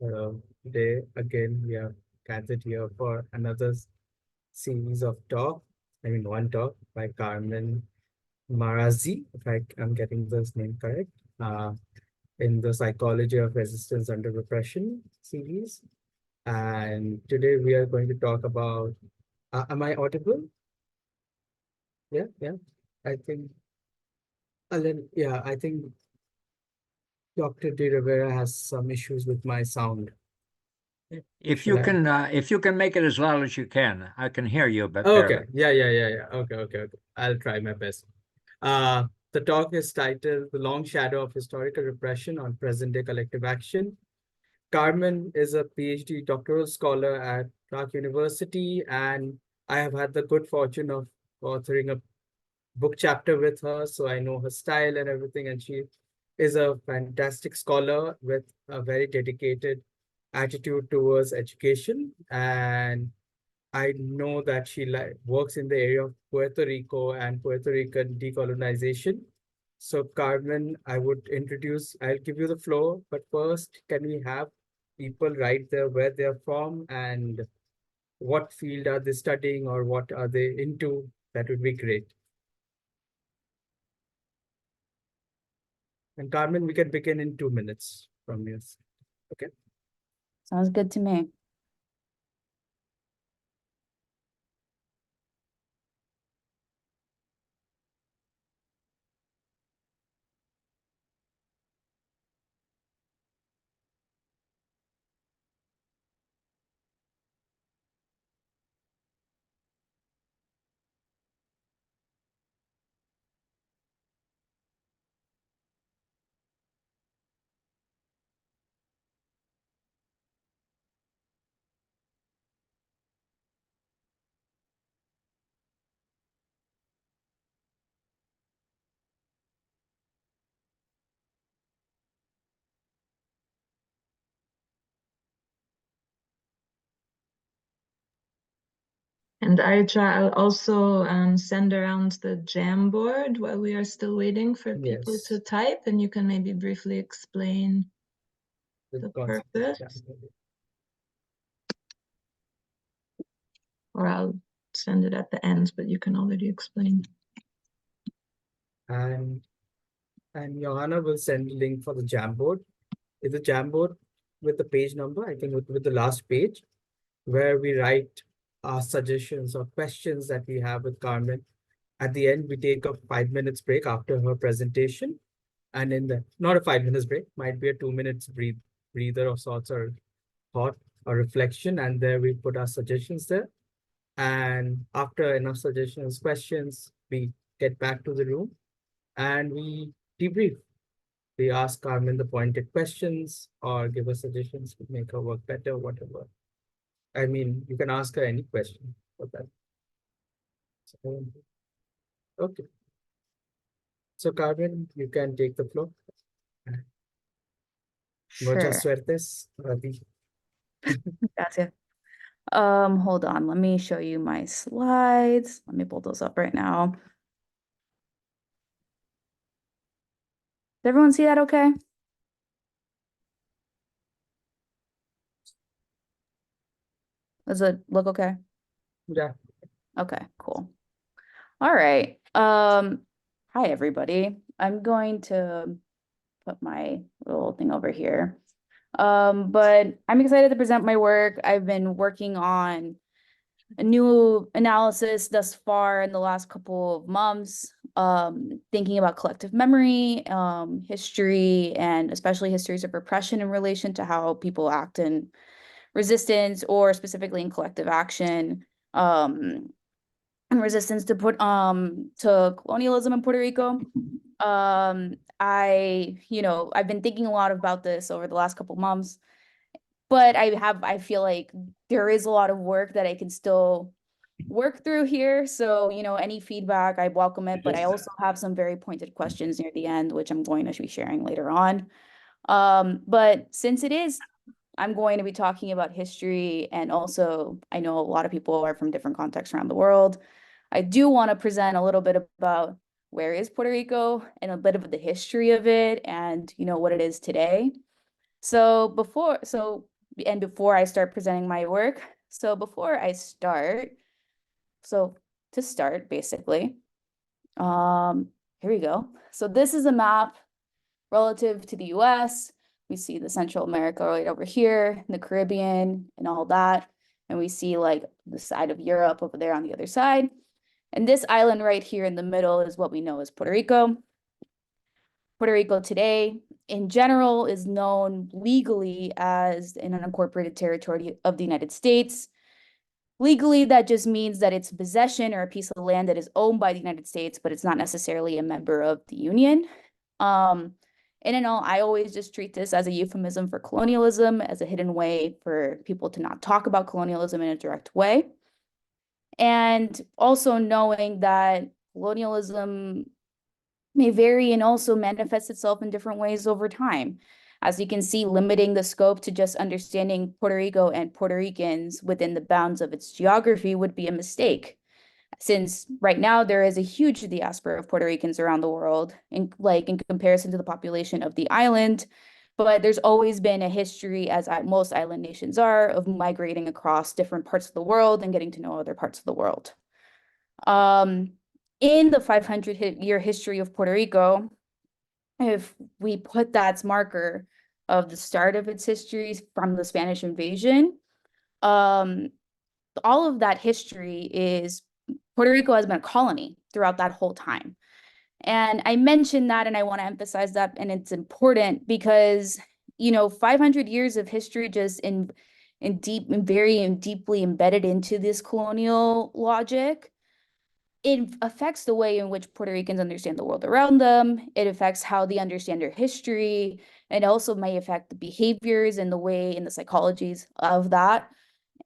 Today, again, we are gathered here for another series of talk. One talk by Carmen Marazzi, if I'm getting this name correct, uh, in the Psychology of Resistance Under Repression series. And today we are going to talk about, am I audible? Yeah, yeah. I think, I think Dr. De Rivera has some issues with my sound. If you can make it as loud as you can, I can hear you, but Okay. Yeah. Okay. I'll try my best. The talk is titled The Long Shadow of Historical Repression on Present-Day Collective Action. Carmen is a PhD doctoral scholar at Clark University, and I have had the good fortune of authoring a book chapter with her, so I know her style and everything, and she is a fantastic scholar with a very dedicated attitude towards education. And I know that she works in the area of Puerto Rico and Puerto Rican decolonization. So Carmen, I'll give you the floor, but first, can we have people write there where they're from and what field are they studying or what are they into? That would be great. And Carmen, we can begin in 2 minutes from yours. Okay. Sounds good to me. And I'll also send around the Jamboard while we are still waiting for people to type, and you can maybe briefly explain the purpose. Or I'll send it at the end, but you can already explain. And Johanna will send a link for the Jamboard. It's a Jamboard with the page number, I think with the last page, where we write our suggestions or questions that we have with Carmen. At the end, we take a 5 minutes break after her presentation. And not a 5 minutes break, might be a 2 minutes breather of sorts or thought or reflection. And there we put our suggestions there. And after enough suggestions, questions, we get back to the room and we debrief. We ask Carmen the pointed questions or give her suggestions to make her work better, whatever. You can ask her any question for that. Okay. So Carmen, you can take the floor. Sure. Muchas suertes, Ravi. Gotcha. Hold on. Let me show you my slides. Let me pull those up right now. Does everyone see that okay? Does it look okay? Yeah. Okay, cool. All right. Hi, everybody. I'm going to put my little thing over here. But I'm excited to present my work. I've been working on a new analysis thus far in the last couple of months, thinking about collective memory, history, and especially histories of repression in relation to how people act in resistance or specifically in collective action, and resistance to colonialism in Puerto Rico. I've been thinking a lot about this over the last couple months, but I feel like there is a lot of work that I can still work through here. So, any feedback, I welcome it, but I also have some very pointed questions near the end, which I'm going to be sharing later on. But since I'm going to be talking about history, and also I know a lot of people are from different contexts around the world. I do want to present a little bit about where is Puerto Rico and a bit of the history of it and, what it is today. So and before I start presenting my work. So before I start, to start basically, here we go. So this is a map relative to the US. We see the Central America right over here, the Caribbean and all that. And we see like the side of Europe over there on the other side. And this island right here in the middle is what we know as Puerto Rico. Puerto Rico today, in general, is known legally as an unincorporated territory of the United States. Legally, that just means that it's a possession or a piece of land that is owned by the United States, but it's not necessarily a member of the Union. In all, I always just treat this as a euphemism for colonialism, as a hidden way for people to not talk about colonialism in a direct way. And also knowing that colonialism may vary and also manifest itself in different ways over time. As you can see, limiting the scope to just understanding Puerto Rico and Puerto Ricans within the bounds of its geography would be a mistake. Since right now there is a huge diaspora of Puerto Ricans around the world, in comparison to the population of the island, but there's always been a history, as most island nations are, of migrating across different parts of the world and getting to know other parts of the world. In the 500-year history of Puerto Rico, if we put that marker of the start of its history from the Spanish invasion, all of that history is Puerto Rico has been a colony throughout that whole time. And I mentioned that, and I want to emphasize that, and it's important because, 500 years of history just very deeply embedded into this colonial logic. It affects the way in which Puerto Ricans understand the world around them. It affects how they understand their history. It also may affect the behaviors and the way and the psychologies of that.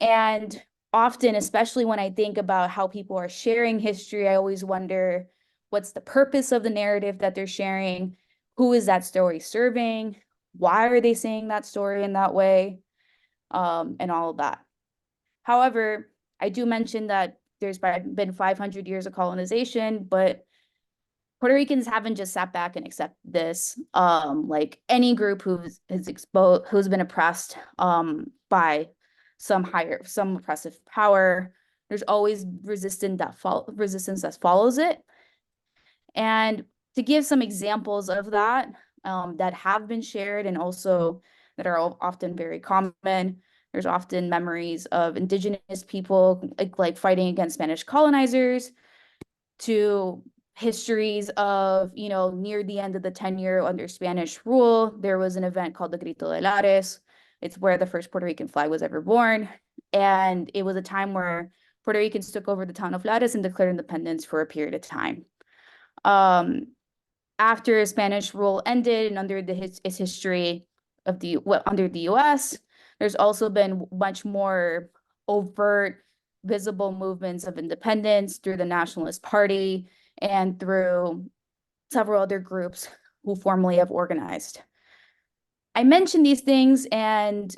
And often, especially when I think about how people are sharing history, I always wonder, what's the purpose of the narrative that they're sharing? Who is that story serving? Why are they saying that story in that way? And all of that. However, I do mention that there's been 500 years of colonization, but Puerto Ricans haven't just sat back and accepted this. Like any group who's been oppressed by some oppressive power, there's always resistance that follows it. And to give some examples of that that have been shared and also that are often very common, there's often memories of indigenous people like fighting against Spanish colonizers, to histories of, near the end of the tenure under Spanish rule, there was an event called the Grito de Lares. It's where the first Puerto Rican flag was ever born. And it was a time where Puerto Ricans took over the town of Lares and declared independence for a period of time. After Spanish rule ended and under its history of under the US, there's also been much more overt, visible movements of independence through the Nationalist Party and through several other groups who formally have organized. I mentioned these things, and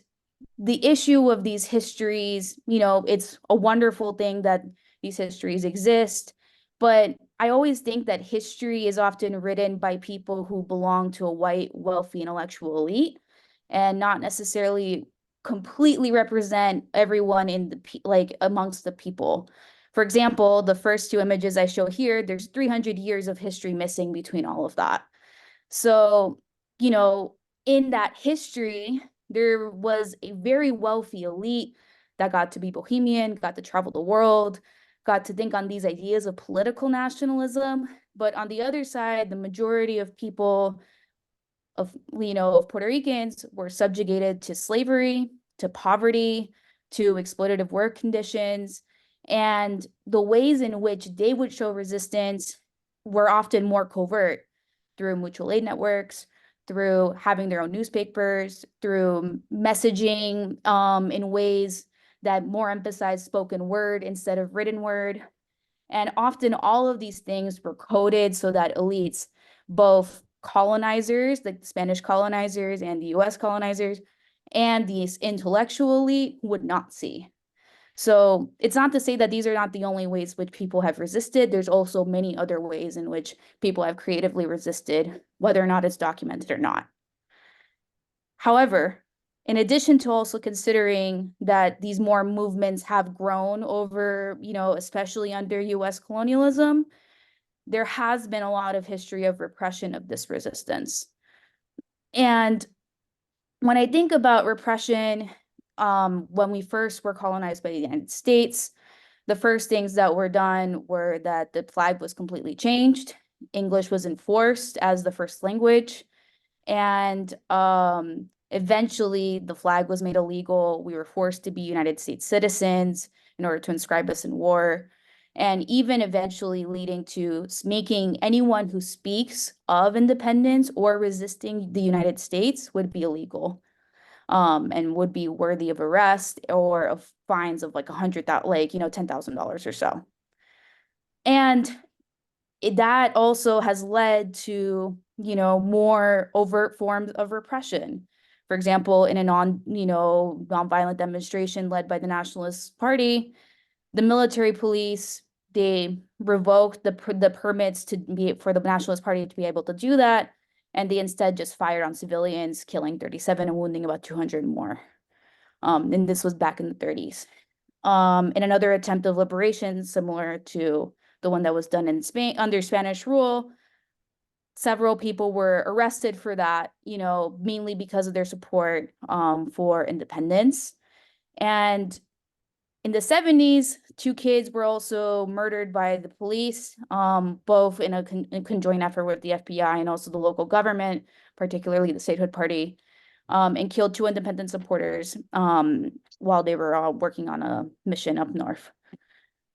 the issue of these histories, it's a wonderful thing that these histories exist, but I always think that history is often written by people who belong to a white, wealthy, intellectual elite and not necessarily completely represent everyone amongst the people. For example, the first two images I show here, there's 300 years of history missing between all of that. So, in that history, there was a very wealthy elite that got to be bohemian, got to travel the world, got to think on these ideas of political nationalism. But on the other side, the majority of people of Puerto Ricans were subjugated to slavery, to poverty, to exploitative work conditions. And the ways in which they would show resistance were often more covert, through mutual aid networks, through having their own newspapers, through messaging in ways that more emphasized spoken word instead of written word. And often all of these things were coded so that elites, both colonizers, like the Spanish colonizers and the US colonizers, and the intellectual elite would not see. So it's not to say that these are not the only ways which people have resisted. There's also many other ways in which people have creatively resisted, whether or not it's documented or not. However, in addition to also considering that these more movements have grown over, especially under US colonialism, there has been a lot of history of repression of this resistance. And when I think about repression, when we first were colonized by the United States, the first things that were done were that the flag was completely changed. English was enforced as the first language. And eventually the flag was made illegal. We were forced to be United States citizens in order to inscribe us in war. And even eventually leading to making anyone who speaks of independence or resisting the United States would be illegal, and would be worthy of arrest or of fines of like $10,000 or so. And that also has led to, more overt forms of repression. For example, in a nonviolent demonstration led by the Nationalist Party, the military police, they revoked the permits for the Nationalist Party to be able to do that, and they instead just fired on civilians, killing 37 and wounding about 200 more. And this was back in the 30s. In another attempt of liberation, similar to the one that was done in Spain under Spanish rule, several people were arrested for that, mainly because of their support for independence. And in the 70s, 2 kids were also murdered by the police, both in a conjoined effort with the FBI and also the local government, particularly the Statehood Party, and killed 2 independent supporters while they were working on a mission up north.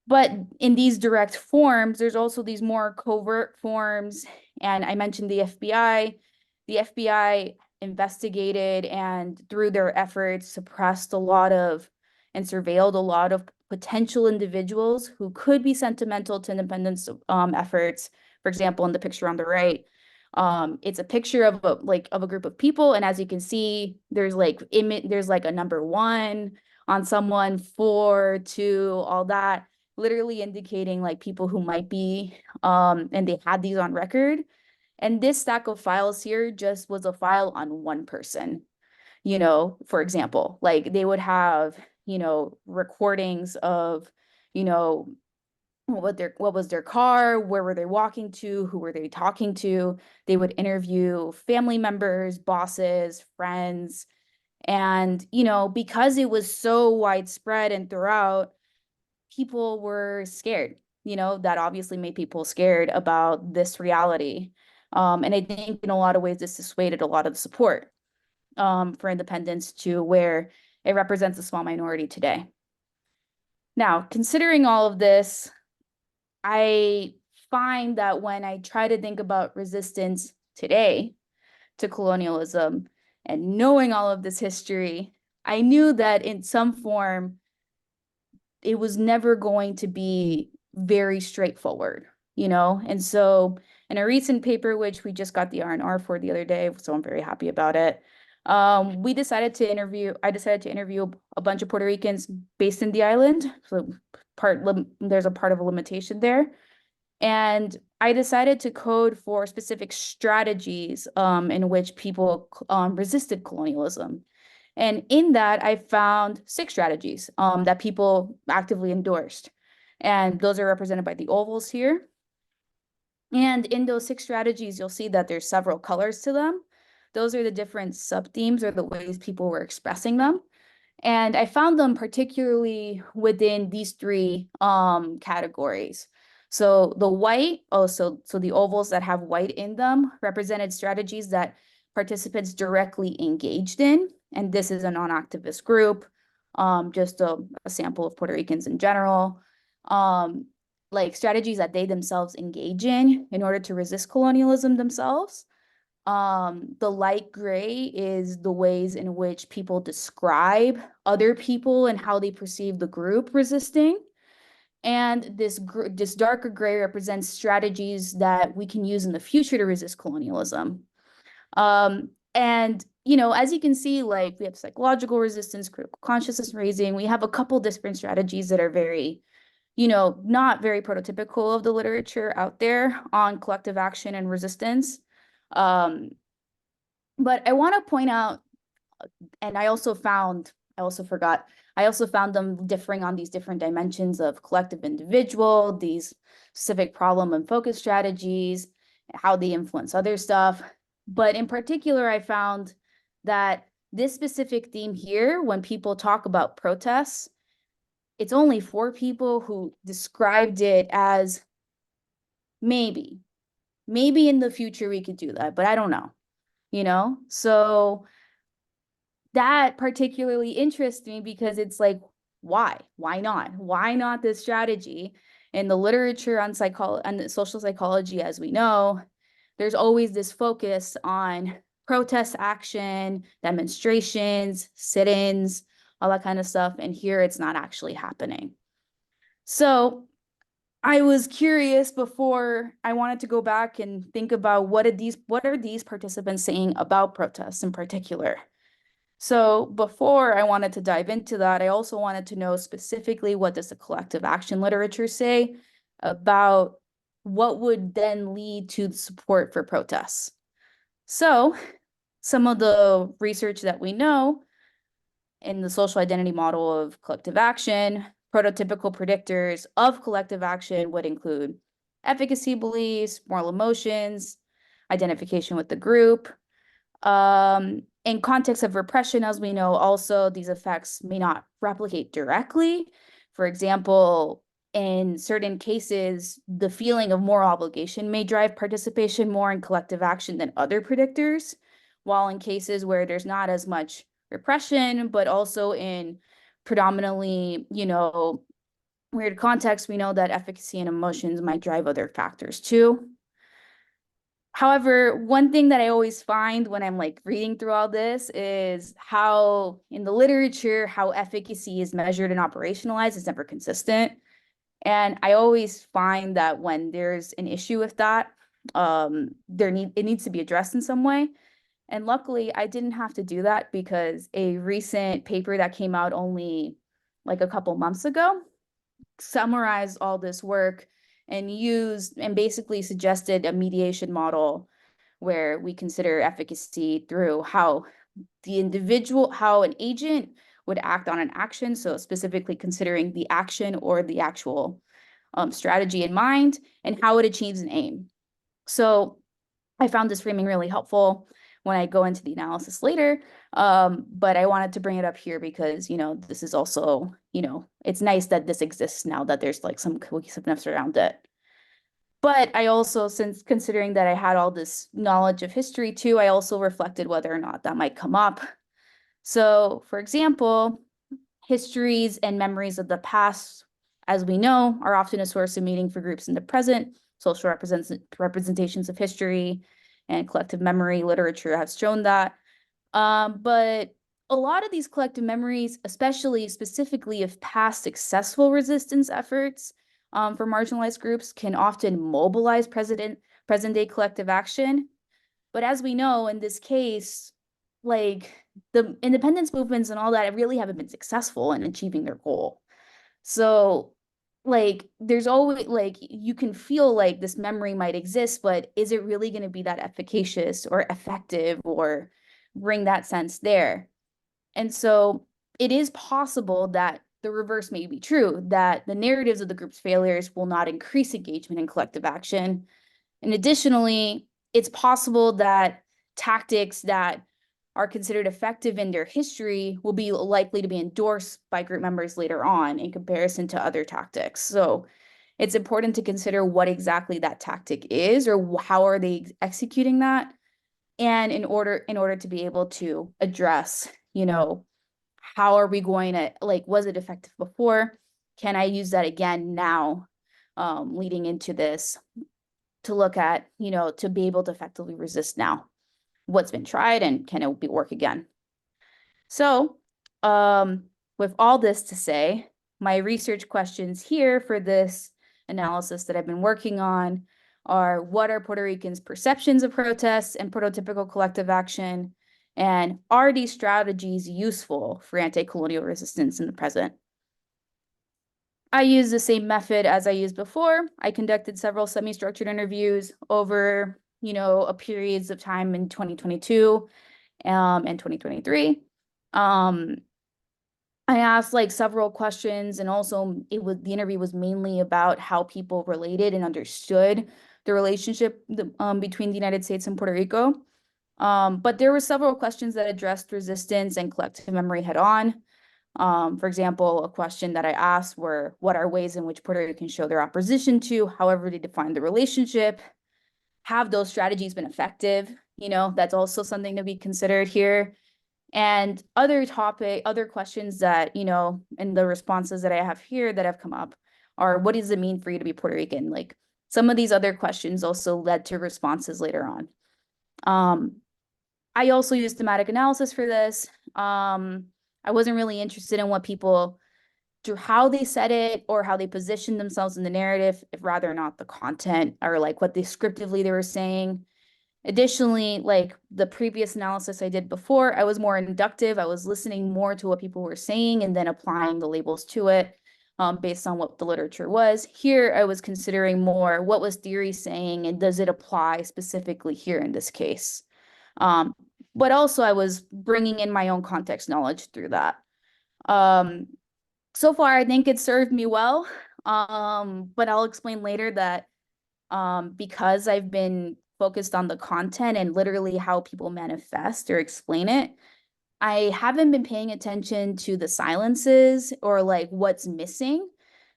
But in these direct forms, there's also these more covert forms. And I mentioned the FBI. The FBI investigated and through their efforts suppressed a lot of and surveilled a lot of potential individuals who could be sentimental to independence efforts. For example, in the picture on the right, it's a picture of a group of people, and as you can see, there's like a number 1 on someone, 4, 2, all that, literally indicating like people who might be, and they had these on record. And this stack of files here just was a file on one person. For example, like they would have, recordings of, what was their car, where were they walking to, who were they talking to. They would interview family members, bosses, friends. And, because it was so widespread and throughout, people were scared. That obviously made people scared about this reality. And I think in a lot of ways, this dissuaded a lot of the support for independence to where it represents a small minority today. Now, considering all of this, I find that when I try to think about resistance today to colonialism and knowing all of this history, I knew that in some form, it was never going to be very straightforward, And so in a recent paper, which we just got the R&R for the other day, so I'm very happy about it, I decided to interview a bunch of Puerto Ricans based in the island. So there's a part of a limitation there. And I decided to code for specific strategies in which people resisted colonialism. And in that, I found 6 strategies that people actively endorsed. And those are represented by the ovals here. And in those 6 strategies, you'll see that there's several colors to them. Those are the different sub-themes or the ways people were expressing them. And I found them particularly within these 3 categories. So the white, so the ovals that have white in them represented strategies that participants directly engaged in. And this is a non-activist group, just a sample of Puerto Ricans in general. Like strategies that they themselves engage in order to resist colonialism themselves. The light gray is the ways in which people describe other people and how they perceive the group resisting. And this darker gray represents strategies that we can use in the future to resist colonialism. And, as you can see, like we have psychological resistance, critical consciousness raising. We have a couple different strategies that are very, not very prototypical of the literature out there on collective action and resistance. But I want to point out and I also found them differing on these different dimensions of collective individual, these specific problem and focus strategies, how they influence other stuff. But in particular, I found that this specific theme here, when people talk about protests, it's only 4 people who described it as maybe in the future we could do that, but I don't know, you know? So that particularly interests me because it's like, why? Why not? Why not this strategy? In the literature on psychology and social psychology, as we know, there's always this focus on protest action, demonstrations, sit-ins, all that kind of stuff. And here it's not actually happening. So I was curious before I wanted to go back and think about what are these participants saying about protests in particular. So before I wanted to dive into that, I also wanted to know specifically what does the collective action literature say about what would then lead to the support for protests. So some of the research that we know in the social identity model of collective action, prototypical predictors of collective action would include efficacy beliefs, moral emotions, identification with the group. In context of repression, as we know, also these effects may not replicate directly. For example, in certain cases, the feeling of moral obligation may drive participation more in collective action than other predictors, while in cases where there's not as much repression, but also in predominantly, weird contexts, we know that efficacy and emotions might drive other factors too. However, one thing that I always find when I'm like reading through all this is how in the literature, how efficacy is measured and operationalized is never consistent. And I always find that when there's an issue with that, it needs to be addressed in some way. And luckily, I didn't have to do that because a recent paper that came out only like a couple months ago summarized all this work and basically suggested a mediation model where we consider efficacy through how an agent would act on an action. So specifically considering the action or the actual strategy in mind and how it achieves an aim. So I found this framing really helpful when I go into the analysis later. But I wanted to bring it up here because, this is also, it's nice that this exists now that there's like some cohesiveness around it. But I also, since considering that I had all this knowledge of history too, I also reflected whether or not that might come up. So for example, histories and memories of the past, as we know, are often a source of meaning for groups in the present. Social representations of history and collective memory literature have shown that. But a lot of these collective memories, specifically of past successful resistance efforts for marginalized groups, can often mobilize present-day collective action. But as we know, in this case, like the independence movements and all that really haven't been successful in achieving their goal. So like there's always like you can feel like this memory might exist, but is it really going to be that efficacious or effective or bring that sense there? And so it is possible that the reverse may be true, that the narratives of the group's failures will not increase engagement in collective action. And additionally, it's possible that tactics that are considered effective in their history will be likely to be endorsed by group members later on in comparison to other tactics. So it's important to consider what exactly that tactic is or how are they executing that. And in order to be able to address, how are we going to, like, was it effective before? Can I use that again now, leading into this to look at, to be able to effectively resist now? What's been tried and can it work again? So with all this to say, my research questions here for this analysis that I've been working on are: what are Puerto Ricans' perceptions of protests and prototypical collective action? And are these strategies useful for anti-colonial resistance in the present? I use the same method as I used before. I conducted several semi-structured interviews over, a periods of time in 2022 and 2023. Um, I asked like several questions, and also the interview was mainly about how people related and understood the relationship between the United States and Puerto Rico. But there were several questions that addressed resistance and collective memory head on. For example, a question that I asked were, what are ways in which Puerto Ricans show their opposition to, however they define the relationship? Have those strategies been effective? You know, that's also something to be considered here. And other questions that, you know, and the responses that I have here that have come up are, what does it mean for you to be Puerto Rican? Like, some of these other questions also led to responses later on. I also used thematic analysis for this. I wasn't really interested in what people do, how they said it or how they positioned themselves in the narrative, if rather not the content or like what descriptively they were saying. Additionally, like the previous analysis I did before, I was more inductive. I was listening more to what people were saying and then applying the labels to it based on what the literature was. Here, I was considering more what was theory saying and does it apply specifically here in this case. But also I was bringing in my own context knowledge through that. So far, I think it served me well, but I'll explain later that because I've been focused on the content and literally how people manifest or explain it, I haven't been paying attention to the silences or like what's missing.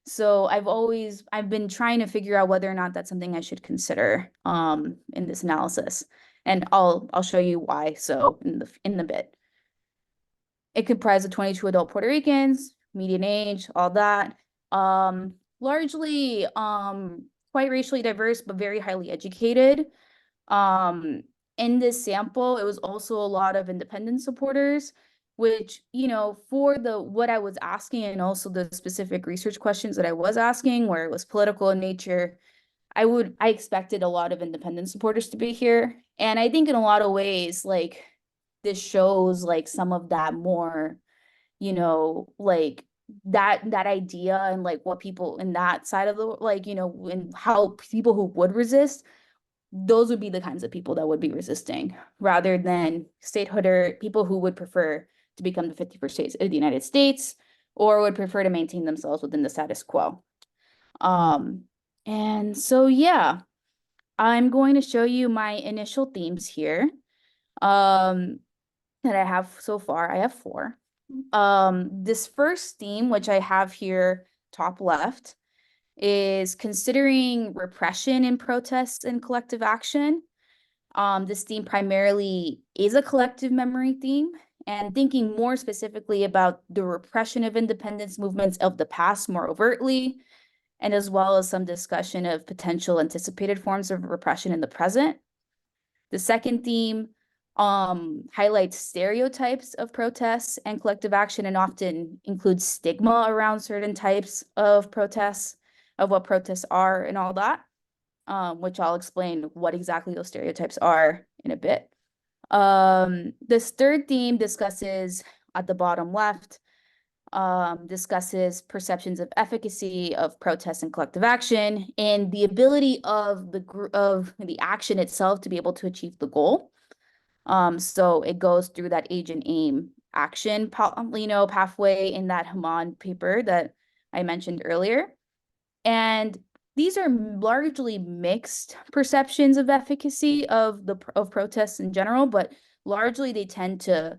So I've been trying to figure out whether or not that's something I should consider in this analysis. And I'll show you why so in the bit. It comprised of 22 adult Puerto Ricans, median age, all that. Largely quite racially diverse, but very highly educated. In this sample, it was also a lot of independent supporters, which, you know, for what I was asking and also the specific research questions that I was asking, where it was political in nature, I expected a lot of independent supporters to be here. And I think in a lot of ways, like this shows like some of that more, you know, like that idea and like what people in that side of the, like, you know, and how people who would resist, those would be the kinds of people that would be resisting rather than statehood or people who would prefer to become the 51st states of the United States or would prefer to maintain themselves within the status quo. And so, yeah, I'm going to show you my initial themes here that I have so far. I have 4. This first theme, which I have here top left, is considering repression in protests and collective action. This theme primarily is a collective memory theme and thinking more specifically about the repression of independence movements of the past more overtly, and as well as some discussion of potential anticipated forms of repression in the present. The second theme highlights stereotypes of protests and collective action and often includes stigma around certain types of protests, of what protests are and all that, which I'll explain what exactly those stereotypes are in a bit. This third theme discusses, at the bottom left, discusses perceptions of efficacy of protest and collective action and the ability of the action itself to be able to achieve the goal. So it goes through that age and aim action, you know, pathway in that Haman paper that I mentioned earlier. And these are largely mixed perceptions of efficacy of protests in general, but largely they tend to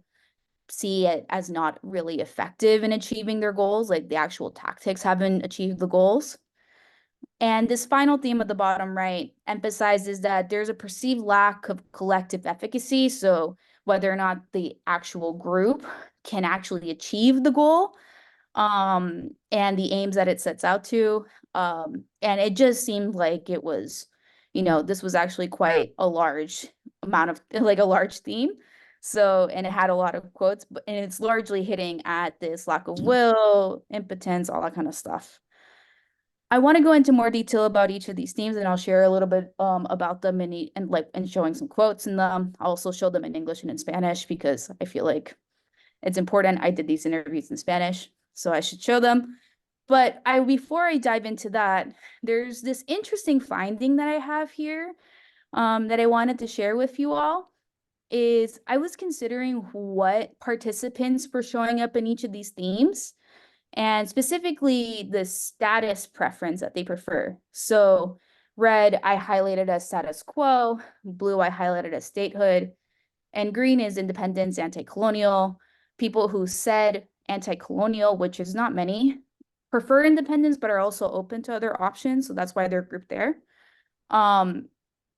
see it as not really effective in achieving their goals, like the actual tactics haven't achieved the goals. And this final theme at the bottom right emphasizes that there's a perceived lack of collective efficacy. So whether or not the actual group can actually achieve the goal and the aims that it sets out to. And it just seemed like it was, you know, this was actually quite a large amount of, like a large theme. So, and it had a lot of quotes, and it's largely hitting at this lack of will, impotence, all that kind of stuff. I want to go into more detail about each of these themes, and I'll share a little bit about them and showing some quotes in them. I'll also show them in English and in Spanish because I feel like it's important. I did these interviews in Spanish, so I should show them. But before I dive into that, there's this interesting finding that I have here that I wanted to share with you all. is I was considering what participants were showing up in each of these themes, and specifically the status preference that they prefer. So red, I highlighted as status quo, blue, I highlighted as statehood, and green is independence, anti-colonial. People who said anti-colonial, which is not many, prefer independence, but are also open to other options. So that's why they're grouped there. And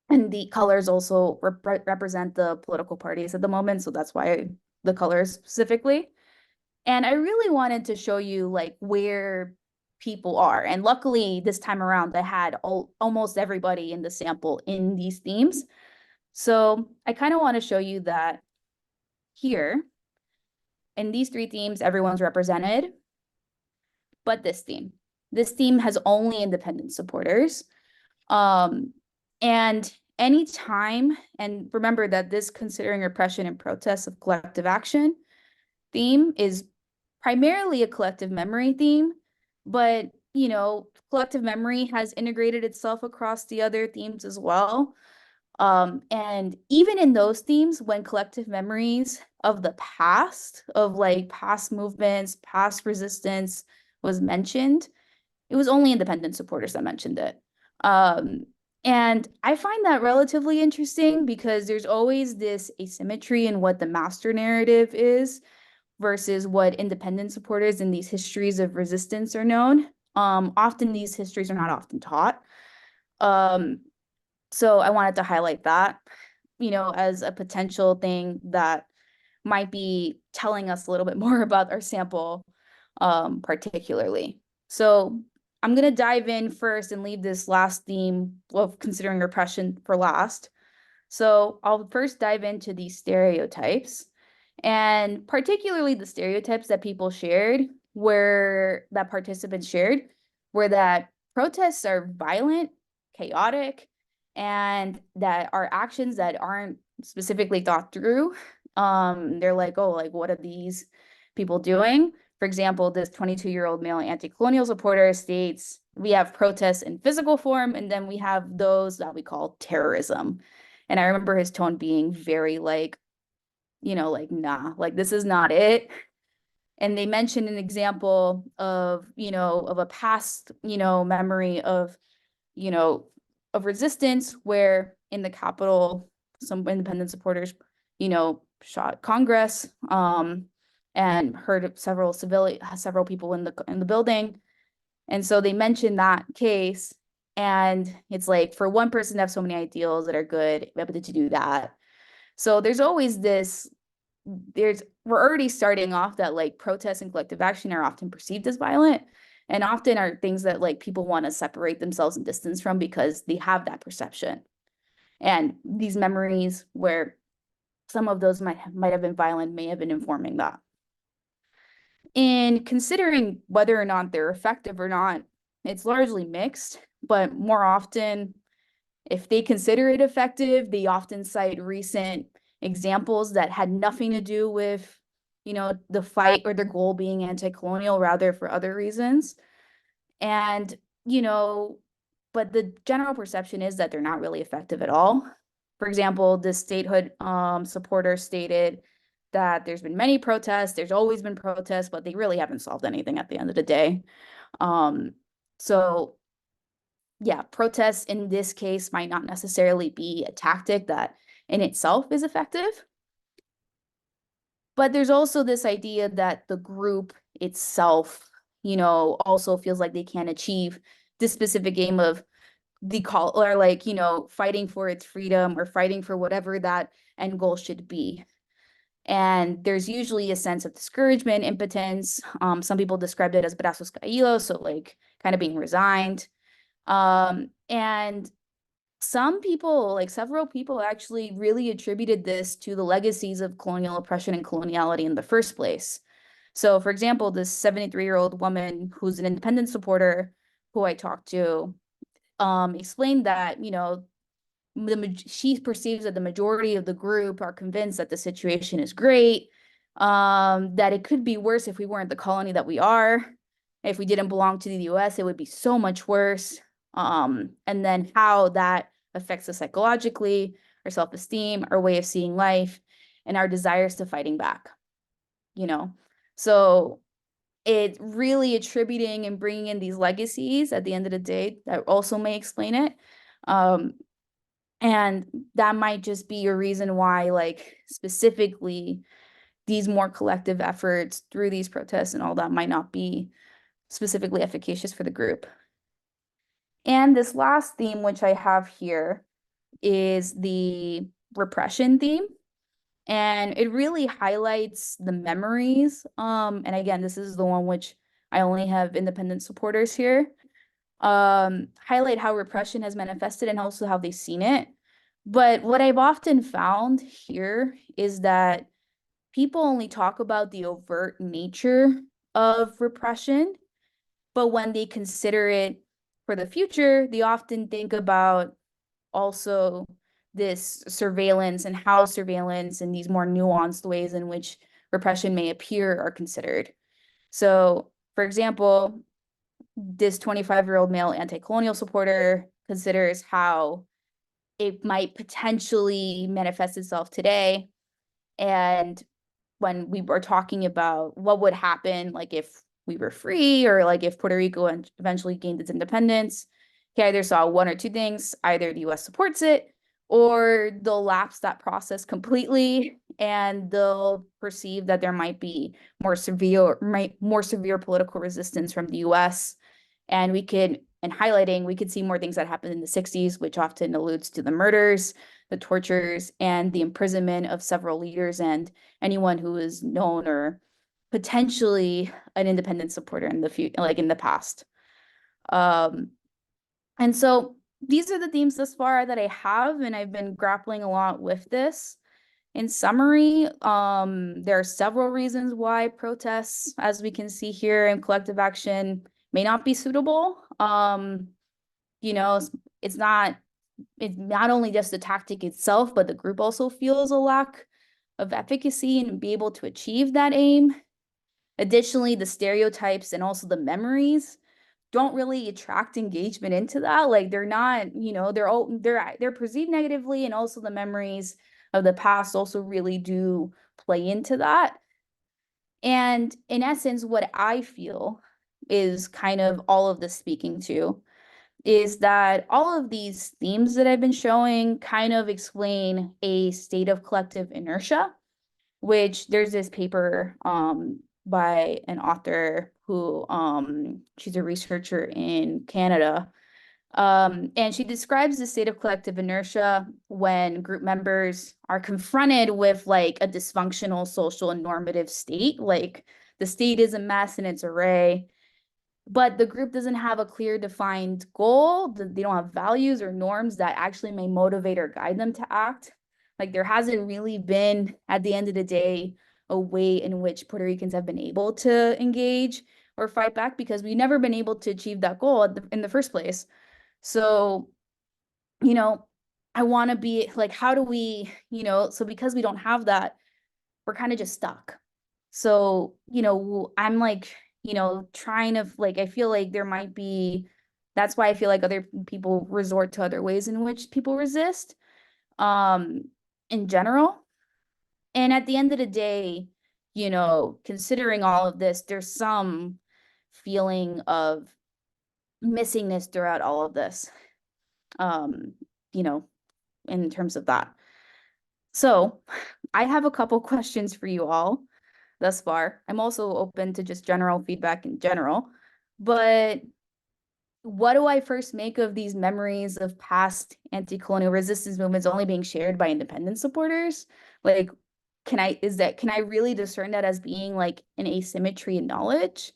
the colors also represent the political parties at the moment. So that's why the colors specifically. And I really wanted to show you like where people are. And luckily this time around, I had almost everybody in the sample in these themes. So I kind of want to show you that here in these three themes, everyone's represented, but this theme has only independent supporters. And anytime, and remember that this considering repression and protests of collective action theme is primarily a collective memory theme, but you know, collective memory has integrated itself across the other themes as well. And even in those themes, when collective memories of the past, of like past movements, past resistance was mentioned, it was only independent supporters that mentioned it. And I find that relatively interesting because there's always this asymmetry in what the master narrative is versus what independent supporters in these histories of resistance are known. Often these histories are not often taught. So I wanted to highlight that, you know, as a potential thing that might be telling us a little bit more about our sample, particularly. So I'm going to dive in first and leave this last theme of considering repression for last. So I'll first dive into these stereotypes, and particularly the stereotypes that people shared, that participants shared, were that protests are violent, chaotic, and that are actions that aren't specifically thought through. They're like, oh, like what are these people doing? For example, this 22-year-old male anti-colonial supporter states, we have protests in physical form, and then we have those that we call terrorism. And I remember his tone being very like, you know, like, nah, like this is not it. And they mentioned an example of, you know, of a past, you know, memory of, you know, of resistance where in the Capitol, some independent supporters, you know, shot Congress, and hurt several people in the building. And so they mentioned that case, and it's like for one person to have so many ideals that are good, we have to do that. So there's always this, we're already starting off that like protests and collective action are often perceived as violent, and often are things that like people want to separate themselves and distance from because they have that perception. And these memories where some of those might have been violent may have been informing that. In considering whether or not they're effective or not, it's largely mixed, but more often, if they consider it effective, they often cite recent examples that had nothing to do with, you know, the fight or their goal being anti-colonial, rather for other reasons. And, you know, but the general perception is that they're not really effective at all. For example, this statehood supporter stated that there's been many protests, there's always been protests, but they really haven't solved anything at the end of the day. So yeah, protests in this case might not necessarily be a tactic that in itself is effective. But there's also this idea that the group itself, you know, also feels like they can't achieve this specific aim of the call, or like, you know, fighting for its freedom or fighting for whatever that end goal should be. And there's usually a sense of discouragement, impotence. Some people described it as brazos caídos, so like kind of being resigned. And some people, like several people, actually really attributed this to the legacies of colonial oppression and coloniality in the first place. So, for example, this 73-year-old woman who's an independent supporter who I talked to explained that, you know, she perceives that the majority of the group are convinced that the situation is great, that it could be worse if we weren't the colony that we are. If we didn't belong to the US, it would be so much worse. And then how that affects us psychologically our self-esteem, our way of seeing life, and our desires to fighting back, you know? So it's really attributing and bringing in these legacies at the end of the day that also may explain it. And that might just be a reason why, like, specifically these more collective efforts through these protests and all that might not be specifically efficacious for the group. And this last theme, which I have here, is the repression theme. And it really highlights the memories. And again, this is the one which I only have independent supporters here. Highlight how repression has manifested and also how they've seen it. But what I've often found here is that people only talk about the overt nature of repression, but when they consider it for the future, they often think about also this surveillance and how surveillance and these more nuanced ways in which repression may appear are considered. So, for example, this 25-year-old male anti-colonial supporter considers how it might potentially manifest itself today. And when we were talking about what would happen, like if we were free or like if Puerto Rico eventually gained its independence, he either saw one or two things: either the US supports it, or they'll lapse that process completely and they'll perceive that there might be more severe political resistance from the US. And we could see more things that happened in the 60s, which often alludes to the murders, the tortures, and the imprisonment of several leaders and anyone who is known or potentially an independent supporter in the future, like in the past. And so these are the themes thus far that I have, and I've been grappling a lot with this. In summary, there are several reasons why protests, as we can see here, and collective action may not be suitable. You know, it's not only just the tactic itself, but the group also feels a lack of efficacy and be able to achieve that aim. Additionally, the stereotypes and also the memories don't really attract engagement into that. Like they're not, you know, they're perceived negatively, and also the memories of the past also really do play into that. And in essence, what I feel is kind of all of this speaking to is that all of these themes that I've been showing kind of explain a state of collective inertia, which there's this paper by an author who she's a researcher in Canada. And she describes the state of collective inertia when group members are confronted with like a dysfunctional social and normative state. Like the state is a mess in its array, but the group doesn't have a clear defined goal. They don't have values or norms that actually may motivate or guide them to act. Like there hasn't really been, at the end of the day, a way in which Puerto Ricans have been able to engage or fight back, because we've never been able to achieve that goal in the first place. So, you know, I want to be like, how do we, you know, so because we don't have that, we're kind of just stuck. So, you know, I'm like, you know, trying to like, I feel like there might be, that's why I feel like other people resort to other ways in which people resist in general. And at the end of the day, you know, considering all of this, there's some feeling of missingness throughout all of this, you know, in terms of that. So I have a couple questions for you all thus far. I'm also open to just general feedback in general, but what do I first make of these memories of past anti-colonial resistance movements only being shared by independent supporters? Like, can I really discern that as being like an asymmetry in knowledge?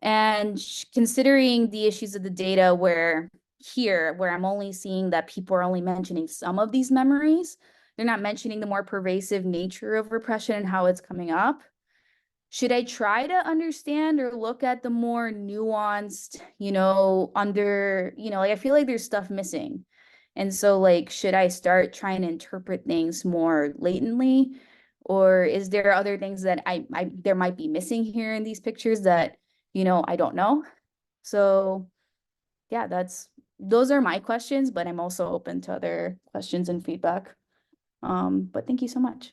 And considering the issues of the data where I'm only seeing that people are only mentioning some of these memories, they're not mentioning the more pervasive nature of repression and how it's coming up. Should I try to understand or look at the more nuanced, you know, like I feel like there's stuff missing. And so like, should I start trying to interpret things more latently? Or is there other things that there might be missing here in these pictures that, you know, I don't know? So yeah, those are my questions, but I'm also open to other questions and feedback. But thank you so much.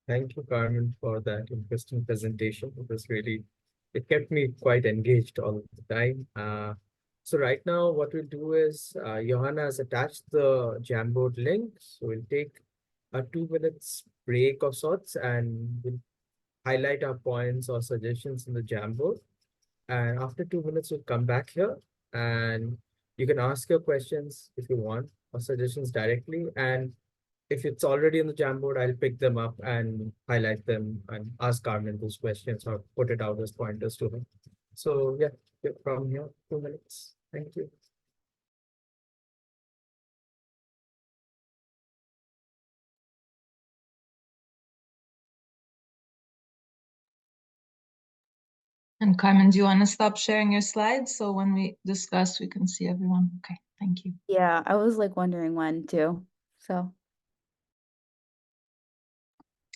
Thank you, Carmen, for that interesting presentation. It kept me quite engaged all the time. So right now, what we'll do is, Johanna has attached the Jamboard link. So we'll take a 2 minute break of sorts, and we'll highlight our points or suggestions in the Jamboard. And after 2 minutes, we'll come back here, and you can ask your questions if you want, or suggestions directly. And if it's already in the Jamboard, I'll pick them up and highlight them and ask Carmen those questions or put it out as pointers to her. So yeah, from here, 2 minutes. Thank you. And Carmen, do you want to stop sharing your slides so when we discuss, we can see everyone? Okay, thank you. Yeah, I was like wondering when too. So.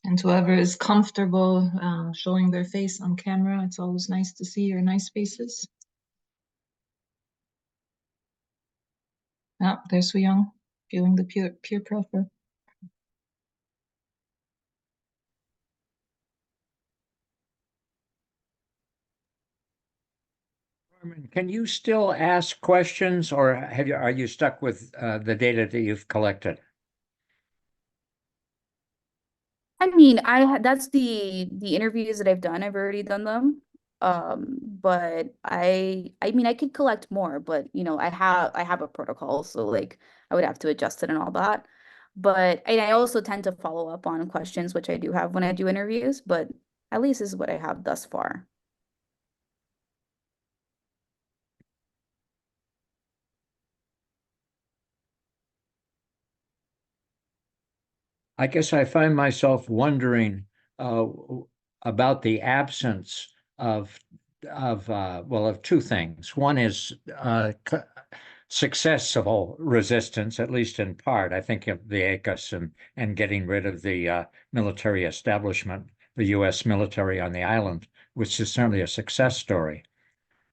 And whoever is comfortable showing their face on camera, it's always nice to see your nice faces. Ah, there's Young, feeling the peer pressure. Carmen, can you still ask questions, or are you stuck with the data that you've collected? I mean, that's the interviews that I've done. I've already done them. But I mean, I could collect more, but you know, I have a protocol, so like I would have to adjust it and all that. But I also tend to follow up on questions, which I do have when I do interviews, but at least this is what I have thus far. I guess I find myself wondering about the absence of two things. One is successful resistance, at least in part. I think of the ACUS and getting rid of the military establishment, the U.S. military on the island, which is certainly a success story.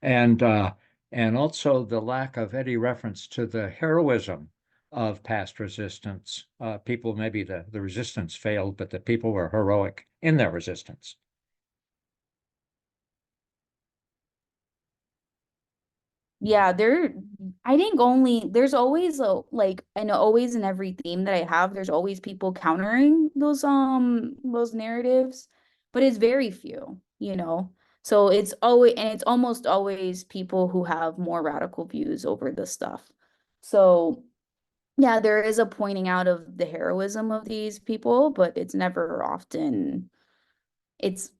And also the lack of any reference to the heroism of past resistance. People, maybe the resistance failed, but the people were heroic in their resistance. Yeah, I think there's always like, I know always in every theme that I have, there's always people countering those narratives, but it's very few, you know. So it's almost always people who have more radical views over this stuff. So yeah, there is a pointing out of the heroism of these people, but it's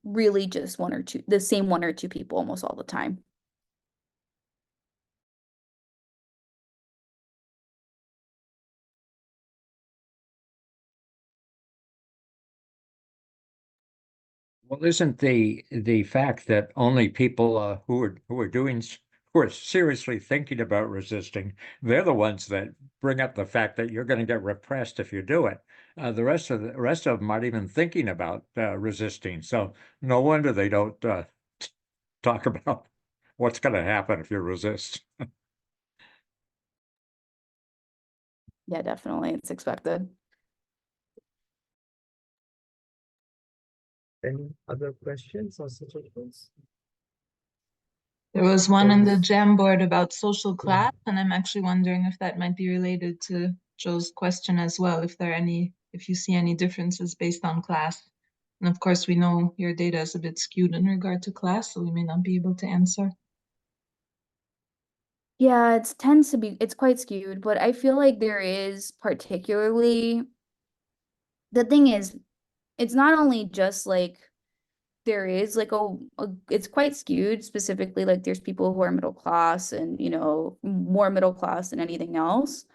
really just the same one or two people almost all the time. Well, isn't the fact that only people who are seriously thinking about resisting, they're the ones that bring up the fact that you're going to get repressed if you do it. The rest of them aren't even thinking about resisting. So no wonder they don't talk about what's going to happen if you resist. Yeah, definitely. It's expected. Any other questions or suggestions? There was one in the Jamboard about social class, and I'm actually wondering if that might be related to Joe's question as well, if you see any differences based on class. And of course, we know your data is a bit skewed in regard to class, so we may not be able to answer. Yeah, it's quite skewed, but I feel like there is the thing is, it's not only just like there is like it's quite skewed, specifically like there's people who are middle class and, you know, more middle class than anything else.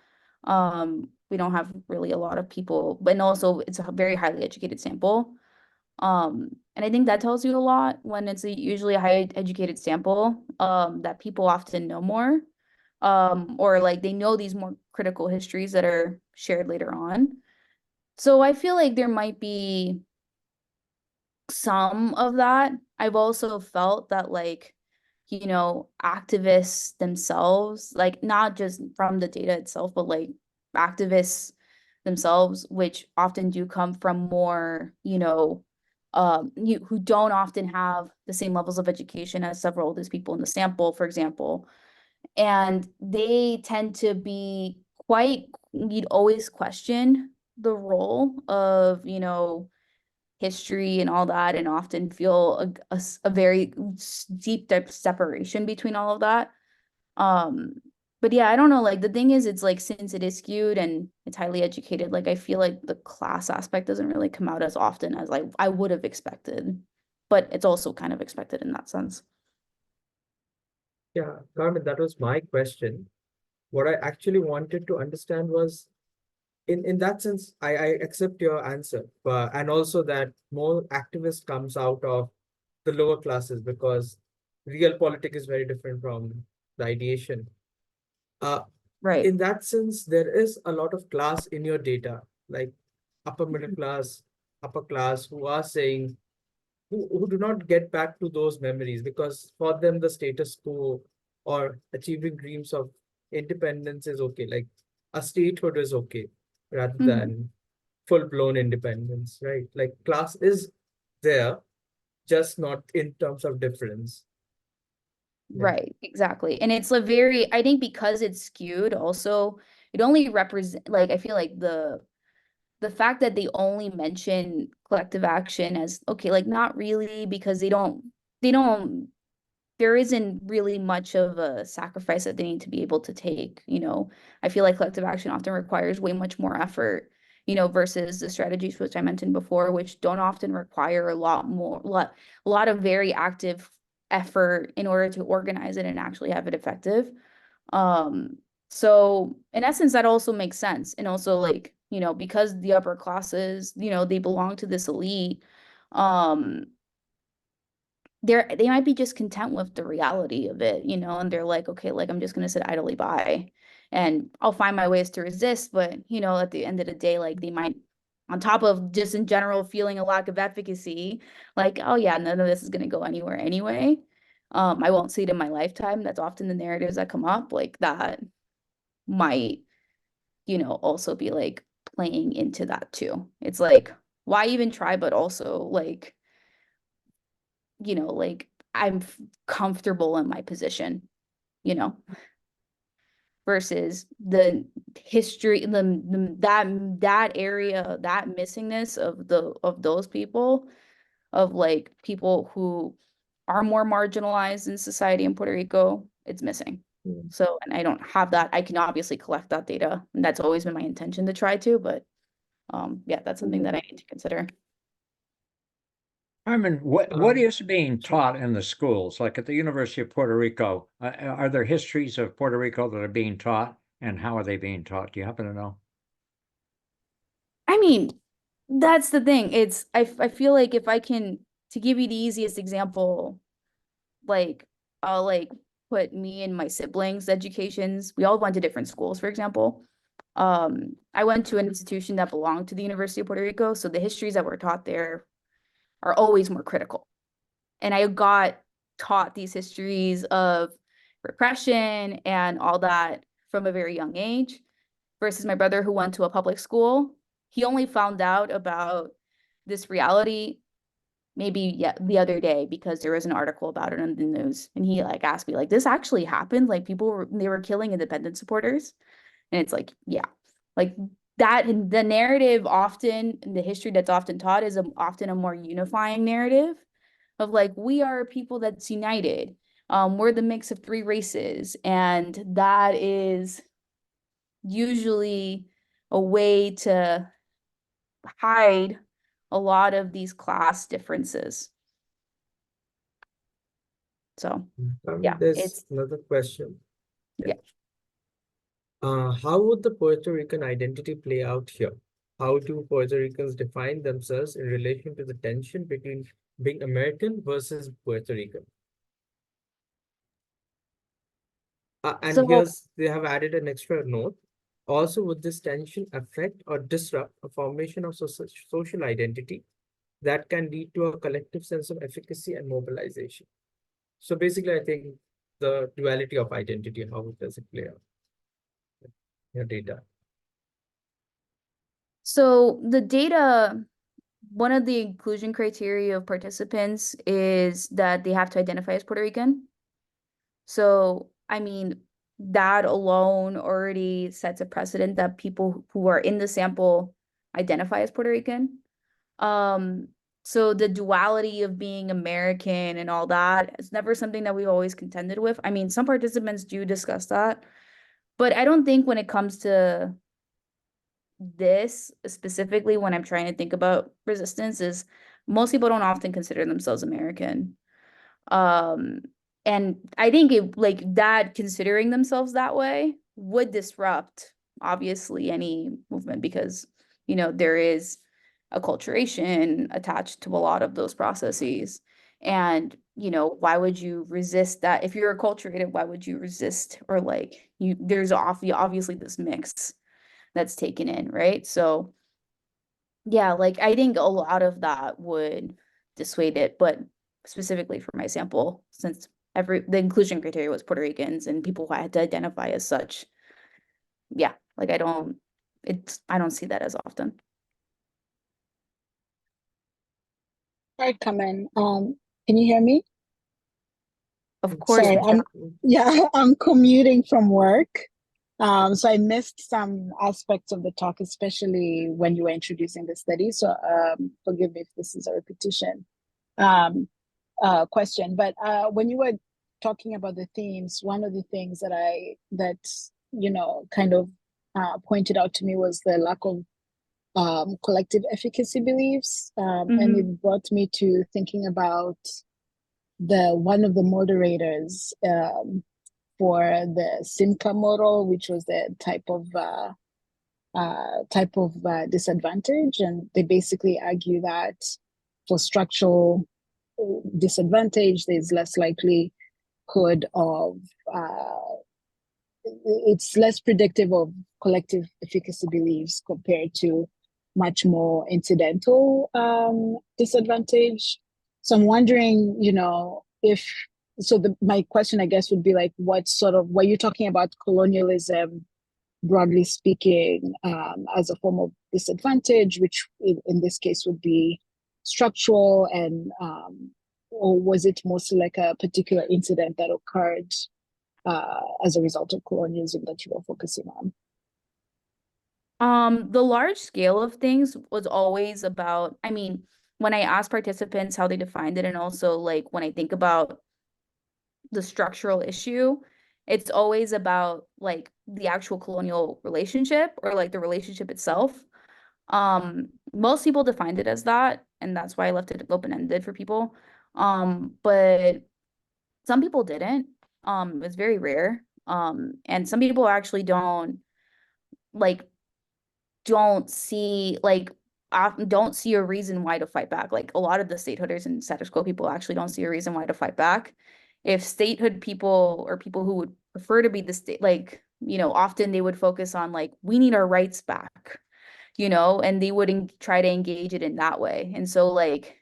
We don't have really a lot of people, but also it's a very highly educated sample. And I think that tells you a lot when it's usually a high educated sample, that people often know more, or like they know these more critical histories that are shared later on. So I feel like there might be some of that. I've also felt that like, you know, activists themselves, like not just from the data itself, but like activists themselves, which often do come from more, who don't often have the same levels of education as several of these people in the sample, for example. And they tend to be you'd always question the role of, history and all that, and often feel a very deep separation between all of that. But yeah, I don't know, like the thing is, it's like, since it is skewed and it's highly educated, like I feel like the class aspect doesn't really come out as often as like I would have expected, but it's also kind of expected in that sense. Yeah, Carmen, that was my question. What I actually wanted to understand was, in that sense, I accept your answer, but and also that more activist comes out of the lower classes because real politics is very different from the ideation. Right. In that sense, there is a lot of class in your data, like upper middle class, upper class, who are saying, who do not get back to those memories because for them the status quo or achieving dreams of independence is okay, like a statehood is okay rather than full-blown independence, right? Like class is there, just not in terms of difference. Yeah. Right, exactly. And it's a very, I think because it's skewed also, it only represent, like I feel like the fact that they only mention collective action as okay, like not really, because they don't there isn't really much of a sacrifice that they need to be able to take, I feel like collective action often requires way much more effort, versus the strategies which I mentioned before, which don't often require a lot of very active effort in order to organize it and actually have it effective. So in essence, that also makes sense. And also, like, because the upper classes, they belong to this elite, um, they might be just content with the reality of it, and they're like, okay, like I'm just gonna sit idly by and I'll find my ways to resist. But, at the end of the day, like they might, on top of just in general feeling a lack of efficacy, like, oh yeah, none of this is gonna go anywhere anyway. I won't see it in my lifetime. That's often the narratives that come up, like that might, also be like playing into that too. It's like, why even try? But also like, like I'm comfortable in my position, you know, versus the history, that area, that missingness of those people, of like people who are more marginalized in society in Puerto Rico, it's missing. So, and I don't have that. I can obviously collect that data, and that's always been my intention to try to, but yeah, that's something that I need to consider. Carmen, what is being taught in the schools? Like at the University of Puerto Rico, are there histories of Puerto Rico that are being taught, and how are they being taught? Do you happen to know? I mean, that's the thing. I feel like if I can, to give you the easiest example, like I'll like put me and my siblings' educations. We all went to different schools, for example. I went to an institution that belonged to the University of Puerto Rico, so the histories that were taught there are always more critical. And I got taught these histories of repression and all that from a very young age, versus my brother who went to a public school. He only found out about this reality maybe the other day because there was an article about it in the news, and he like asked me like, this actually happened, like they were killing independent supporters. And it's like, yeah, like that, the narrative often, the history that's often taught is often a more unifying narrative of like, we are a people that's united, we're the mix of three races, and that is usually a way to hide a lot of these class differences. So yeah, There's it's another question. yeah. How would the Puerto Rican identity play out here? How do Puerto Ricans define themselves in relation to the tension between being American versus Puerto Rican? And So here's, they have added an extra note. Also, would this tension affect or disrupt a formation of social identity that can lead to a collective sense of efficacy and mobilization? So basically, I think the duality of identity, how does it play out? Your data. So the data, one of the inclusion criteria of participants is that they have to identify as Puerto Rican. So, I mean, that alone already sets a precedent that people who are in the sample identify as Puerto Rican. So the duality of being American and all that is never something that we've always contended with. I mean, some participants do discuss that, but I don't think when it comes to this specifically, when I'm trying to think about resistance, is most people don't often consider themselves American. Um, and I think it like that considering themselves that way would disrupt obviously any movement because, you know, there is acculturation attached to a lot of those processes. And, you know, why would you resist that? If you're acculturated, why would you resist or like you there's obviously this mix that's taken in, right? So yeah, like I think a lot of that would dissuade it, but specifically for my sample, since the inclusion criteria was Puerto Ricans and people who had to identify as such, yeah, like I don't see that as often. Hi, Carmen. Can you hear me? Of course, Sorry, Michelle. I'm commuting from work. So I missed some aspects of the talk, especially when you were introducing the study. So forgive me if this is a repetition question. But when you were talking about the themes, one of the things that you know kind of pointed out to me was the lack of collective efficacy beliefs, and it brought me to thinking about one of the moderators for the Simca model, which was the type of disadvantage, and they basically argue that for structural disadvantage, there's less likelihood of it's less predictive of collective efficacy beliefs compared to much more incidental disadvantage. So I'm wondering, you know, my question, I guess, would be like, were you talking about colonialism, broadly speaking, as a form of disadvantage, which in this case would be structural, and or was it mostly like a particular incident that occurred as a result of colonialism that you were focusing on? The large scale of things was always about, I mean, when I asked participants how they defined it, and also like when I think about the structural issue, it's always about like the actual colonial relationship or like the relationship itself. Most people defined it as that, and that's why I left it open-ended for people. But some people didn't. It's very rare. And some people actually like don't see like don't see a reason why to fight back. Like a lot of the statehooders and status quo people actually don't see a reason why to fight back. If statehood people or people who would prefer to be the state, like, you know, often they would focus on like, we need our rights back, you know, and they wouldn't try to engage it in that way. And so like,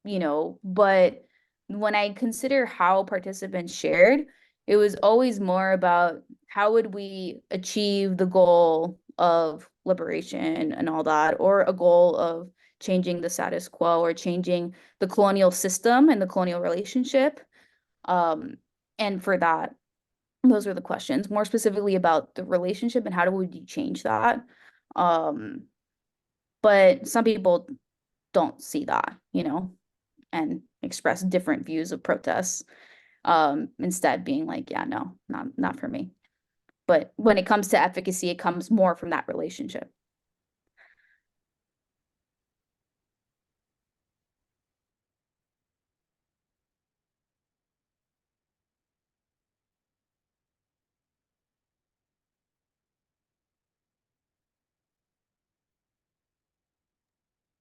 you know, but when I consider how participants shared, it was always more about how would we achieve the goal of liberation and all that, or a goal of changing the status quo or changing the colonial system and the colonial relationship. And for that, those are the questions, more specifically about the relationship and how do we change that. But some people don't see that, you know, and express different views of protests. Instead being like, yeah, no, not for me. But when it comes to efficacy, it comes more from that relationship.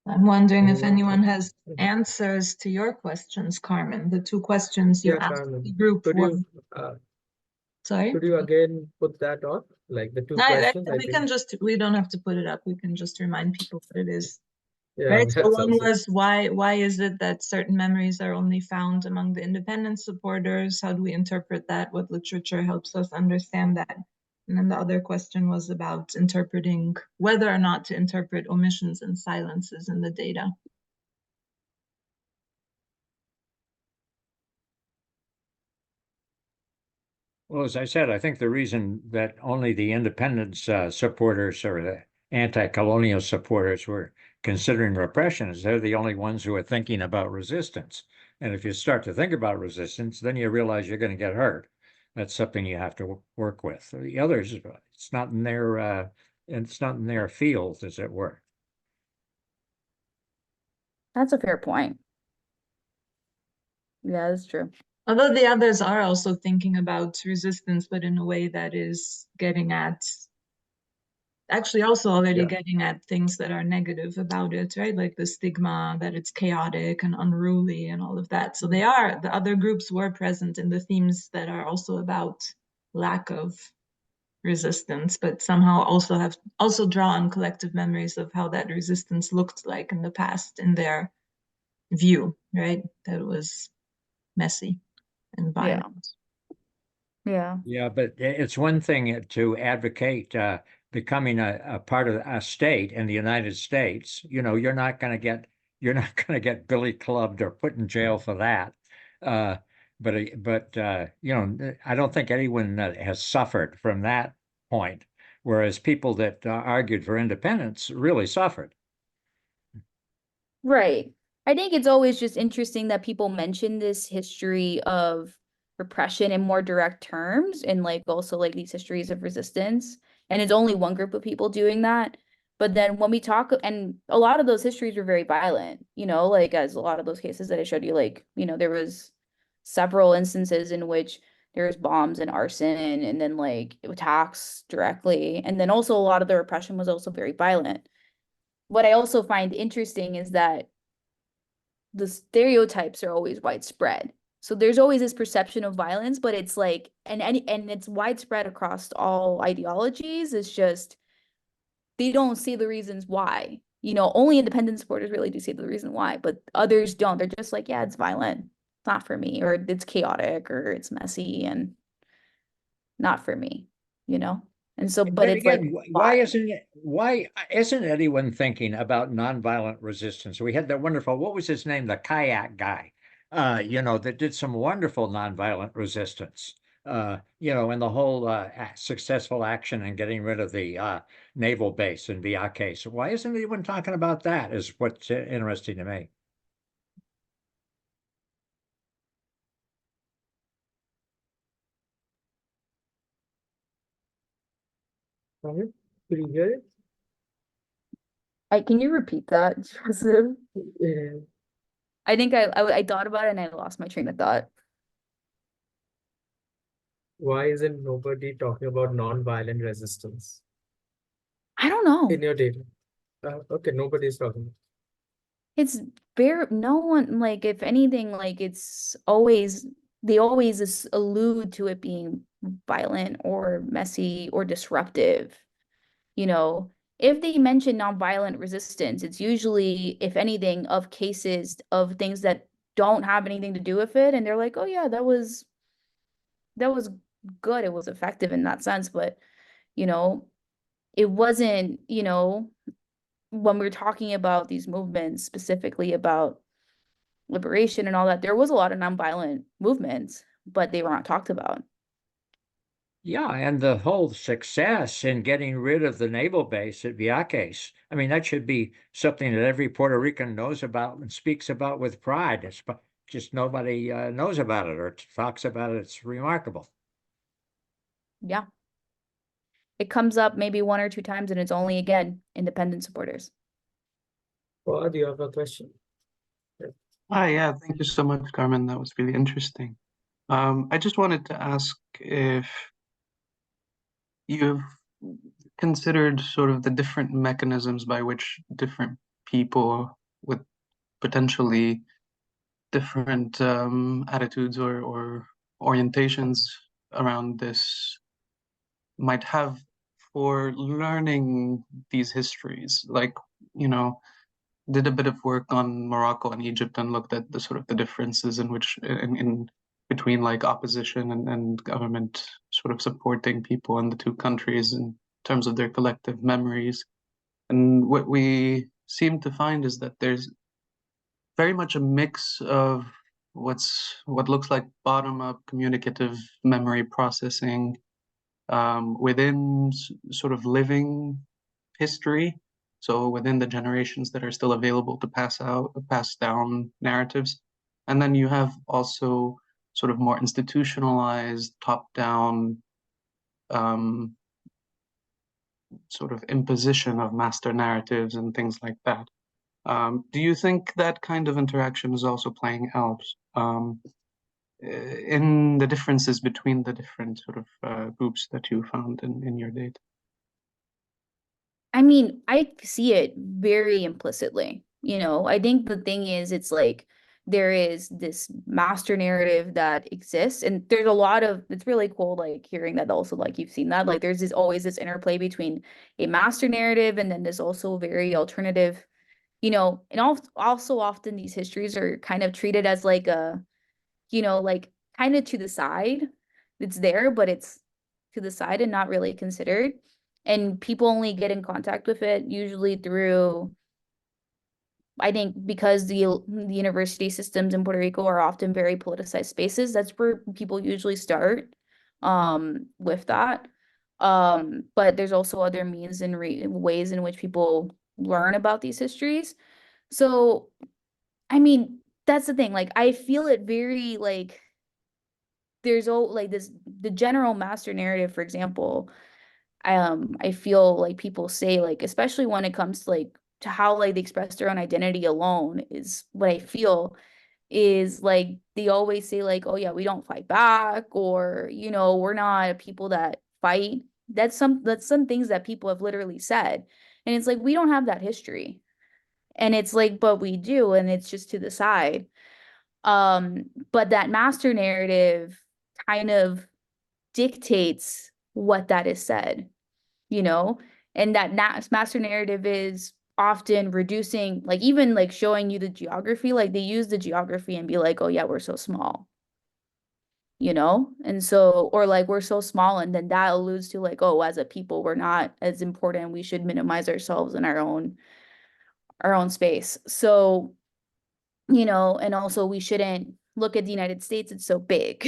I'm wondering if anyone has answers to your questions, Carmen. The two questions you Yeah, asked Carmen. the group Could were. you Sorry? could you again put that up? Like the two questions, I think. We don't have to put it up. We can just remind people what it is. Yeah, Right. So that's one also. was why is it that certain memories are only found among the independence supporters? How do we interpret that? What literature helps us understand that? And then the other question was about interpreting whether or not to interpret omissions and silences in the data. Well, as I said, I think the reason that only the independence supporters or the anti-colonial supporters were considering repression is they're the only ones who are thinking about resistance. And if you start to think about resistance, then you realize you're going to get hurt. That's something you have to work with. The others, it's not in their field, as it were. That's a fair point. Yeah, that's true. Although the others are also thinking about resistance, but in a way that is getting at, actually also already getting at things that are negative about it, right? Like the stigma that it's chaotic and unruly and all of that. So the other groups were present in the themes that are also about lack of resistance, but somehow also draw on collective memories of how that resistance looked like in the past in their view, right? That it was messy and violent. Yeah. Yeah, but it's one thing to advocate becoming a part of a state in the United States. You know, you're not going to get billy clubbed or put in jail for that. But you know, I don't think anyone has suffered from that point, whereas people that argued for independence really suffered. Right. I think it's always just interesting that people mention this history of repression in more direct terms and like also like these histories of resistance. And it's only one group of people doing that. But then when we talk, and a lot of those histories were very violent, you know, like as a lot of those cases that I showed you, like, you know, there was several instances in which there was bombs and arson and then like attacks directly. And then also a lot of the repression was also very violent. What I also find interesting is that the stereotypes are always widespread. So there's always this perception of violence, but it's like, and it's widespread across all ideologies. It's just they don't see the reasons why. You know, only independent supporters really do see the reason why, but others don't. They're just like, yeah, it's violent. It's not for me, or it's chaotic, or it's messy and not for me, you know? And so, but it's like, again, why isn't anyone thinking about nonviolent resistance? We had that wonderful, what was his name? The kayak guy, you know, that did some wonderful nonviolent resistance. You know, and the whole successful action in getting rid of the naval base in Vieques. So why isn't anyone talking about that? Is what's interesting to me. Could you hear it? can you repeat that, Joseph? Yeah. I think I thought about it and I lost my train of thought. Why isn't nobody talking about non-violent resistance I don't know. in your data? Okay, nobody's talking. It's very no one like if anything like it's always they always allude to it being violent or messy or disruptive. You know, if they mention nonviolent resistance, it's usually, if anything, of cases of things that don't have anything to do with it, and they're like, oh yeah, that was good, it was effective in that sense, but you know, it wasn't, you know, when we're talking about these movements, specifically about liberation and all that, there was a lot of nonviolent movements, but they were not talked about. Yeah, and the whole success in getting rid of the naval base at Vieques. I mean, that should be something that every Puerto Rican knows about and speaks about with pride. It's just nobody knows about it or talks about it. It's remarkable. Yeah. It comes up maybe one or two times, and it's only, again, independent supporters. Or do you have a question? Yeah, thank you so much, Carmen. That was really interesting. I just wanted to ask if you've considered sort of the different mechanisms by which different people with potentially different attitudes or orientations around this might have for learning these histories. Like, you know, did a bit of work on Morocco and Egypt and looked at the sort of the differences in which in between like opposition and government sort sort of supporting people in the two countries in terms of their collective memories. And what we seem to find is that there's very much a mix of what looks like bottom-up communicative memory processing within sort of living history. So within the generations that are still available to pass down narratives. And then you have also sort of more institutionalized, top-down sort of imposition of master narratives and things like that. Do you think that kind of interaction is also playing out in the differences between the different sort of groups that you found in your data? I mean, I see it very implicitly. I think the thing is, it's like there is this master narrative that exists, and there's a lot of, it's really cool, like hearing that also, like you've seen that, like there's always this interplay between a master narrative and then there's also very alternative, and also often these histories are kind of treated as like like kind of to the side. It's there, but it's to the side and not really considered. And people only get in contact with it usually through, I think, because the university systems in Puerto Rico are often very politicized spaces. That's where people usually start with that. But there's also other means and ways in which people learn about these histories. So, I mean, that's the thing. Like, I feel it very like there's like this, the general master narrative, for example. I feel like people say, like, especially when it comes to like to how like they express their own identity alone, is what I feel is like they always say like, oh yeah, we don't fight back, or we're not people that fight. That's some things that people have literally said. And it's like we don't have that history. And it's like, but we do, and it's just to the side. But that master narrative kind of dictates what that is said, and that master narrative is often reducing, like even like showing you the geography, like they use the geography and be like, oh yeah, we're so small, and so, or like we're so small, and then that alludes to like, oh, as a people, we're not as important, we should minimize ourselves in our own space. So, and also we shouldn't look at the United States, it's so big.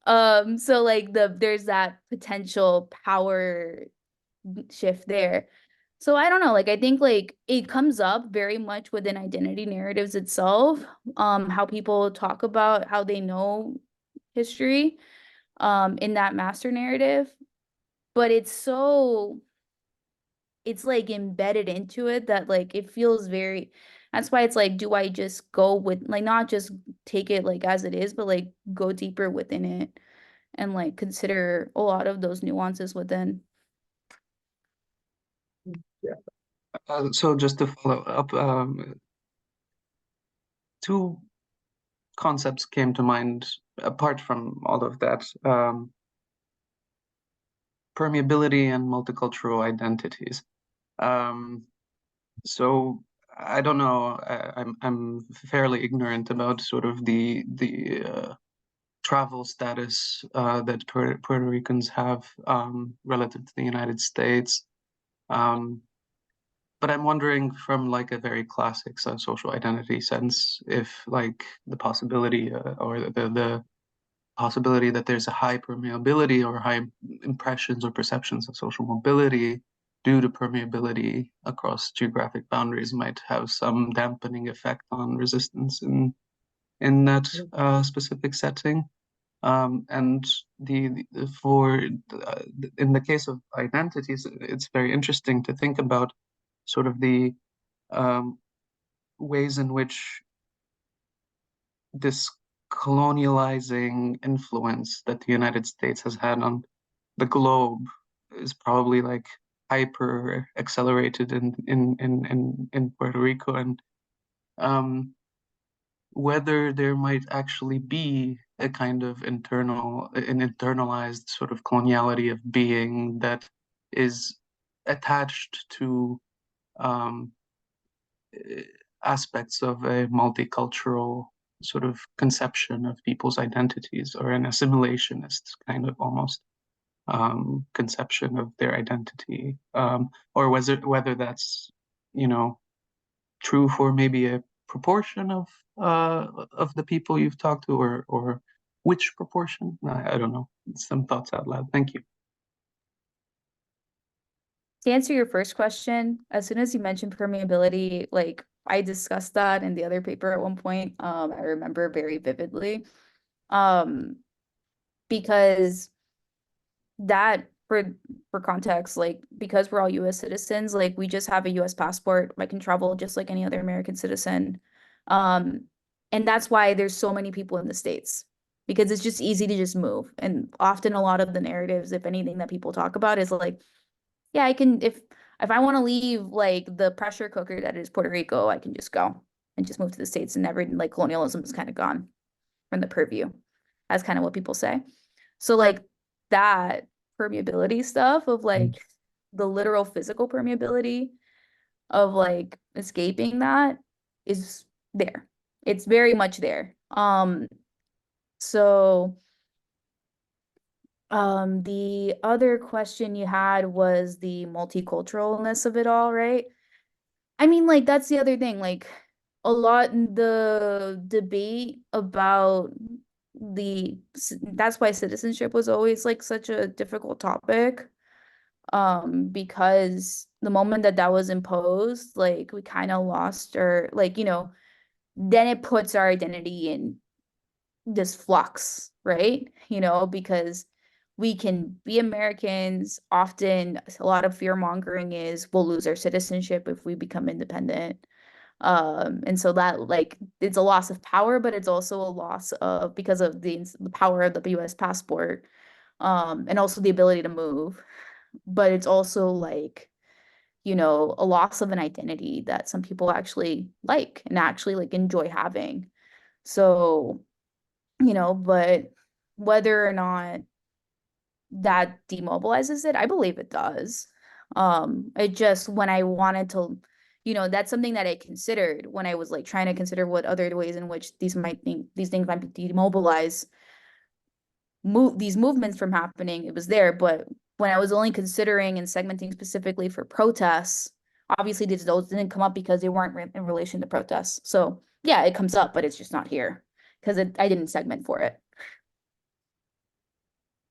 So like there's that potential power shift there. So I don't know, like I think like it comes up very much within identity narratives itself, how people talk about how they know history, in that master narrative. But it's like embedded into it that like it feels very, that's why it's like, do I just go with like not just take it like as it is, but like go deeper within it and like consider a lot of those nuances within. So just to follow up, two concepts came to mind apart from all of that. Permeability and multicultural identities. So I don't know. I'm fairly ignorant about sort of the travel status that Puerto Ricans have relative to the United States. But I'm wondering from like a very classic social identity sense, if like the possibility or the possibility that there's a high permeability or high impressions or perceptions of social mobility due to permeability across geographic boundaries might have some dampening effect on resistance in that specific setting. And in the case of identities, it's very interesting to think about sort of the ways in which this colonializing influence that the United States has had on the globe is probably like hyper accelerated in Puerto Rico, and whether there might actually be a kind of an internalized sort of coloniality of being that is attached to aspects of a multicultural sort of conception of people's identities, or an assimilationist kind of almost conception of their identity, or whether that's, you know, true for maybe a proportion of the people you've talked to, or which proportion? I don't know. Some thoughts out loud. Thank you. To answer your first question, as soon as you mentioned permeability, like I discussed that in the other paper at one point. I remember very vividly. Because that for context, like because we're all US citizens, like we just have a US passport. I can travel just like any other American citizen. And that's why there's so many people in the States, because it's just easy to just move. And often a lot of the narratives, if anything, that people talk about is like, yeah, I can, if I want to leave like the pressure cooker that is Puerto Rico, I can just go and just move to the States, and every like colonialism is kind of gone from the purview. That's kind of what people say. So like that permeability stuff of like the literal physical permeability of like escaping that is there. It's very much there. So the other question you had was the multiculturalness of it all, right? I mean, like that's the other thing, like a lot in the debate about that's why citizenship was always like such a difficult topic, because the moment that was imposed, like we kind of lost our, like, you know, then it puts our identity in this flux, right? You know, because we can be Americans. Often a lot of fear mongering is we'll lose our citizenship if we become independent. And so that like it's a loss of power, but it's also a loss of, because of the power of the US passport, and also the ability to move. But it's also like, you know, a loss of an identity that some people actually like and actually like enjoy having. So, you know, but whether or not that demobilizes it, I believe it does. It just, when I wanted to, you know, that's something that I considered when I was like trying to consider what other ways in which these things might demobilize these movements from happening. It was there, but when I was only considering and segmenting specifically for protests, obviously those didn't come up because they weren't in relation to protests. So yeah, it comes up, but it's just not here because I didn't segment for it.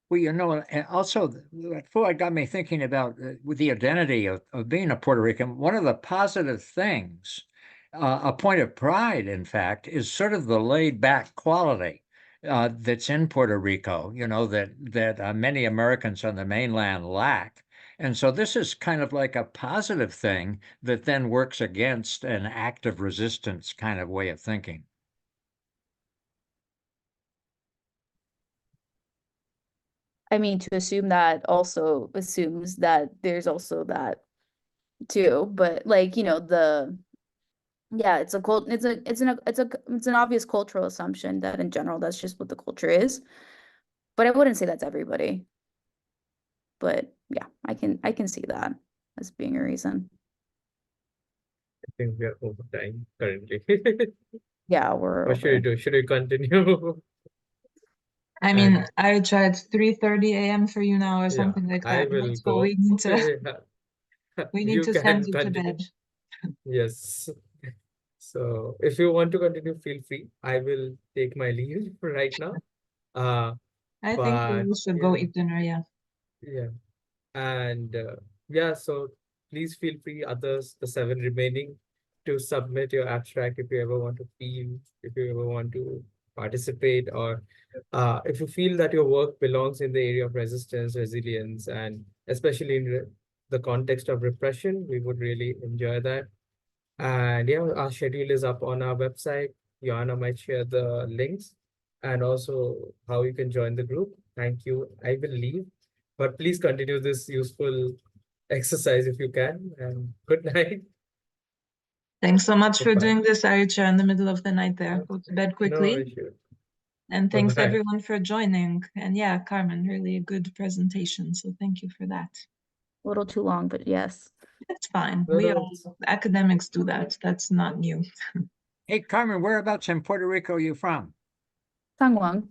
Well, you know, and also that Floyd got me thinking about with the identity of being a Puerto Rican. One of the positive things, a point of pride, in fact, is sort of the laid back quality that's in Puerto Rico, you know, that many Americans on the mainland lack. And so this is kind of like a positive thing that then works against an active resistance kind of way of thinking. I mean, to assume that also assumes that there's also that too, but like, you know, yeah, it's an obvious cultural assumption that in general that's just what the culture is. But I wouldn't say that's everybody. But yeah, I can see that as being a reason. I think we are over time currently. Yeah, we're What should we over. do? Should we continue? I mean, I tried 3:30 a.m. for you now or Yeah, something like I that, right? will So go. we need to we need You to send can you to continue. bed. Yes. So if you want to continue, feel free. I will take my leave right now. Uh, I think but we should go yeah, eat dinner, yeah. yeah. And yeah, so please feel free, others, the 7 remaining, to submit your abstract if you ever want to feel, if you ever want to participate, or if you feel that your work belongs in the area of resistance, resilience, and especially in the context of repression, we would really enjoy that. And yeah, our schedule is up on our website. Joanna might share the links and also how you can join the group. Thank you. I will leave, but please continue this useful exercise if you can. And good night. Thanks so much for Bye-bye. doing this, Aricha, in the middle of the night there. Go to bed No quickly. issue. And thanks Bye-bye. everyone for joining. And yeah, Carmen, really a good presentation. So thank you for that. A little too long, but yes. It's fine. No, We no, all academics do that. That's not new. Hey, Carmen, whereabouts in Puerto Rico are you from? Sangwang.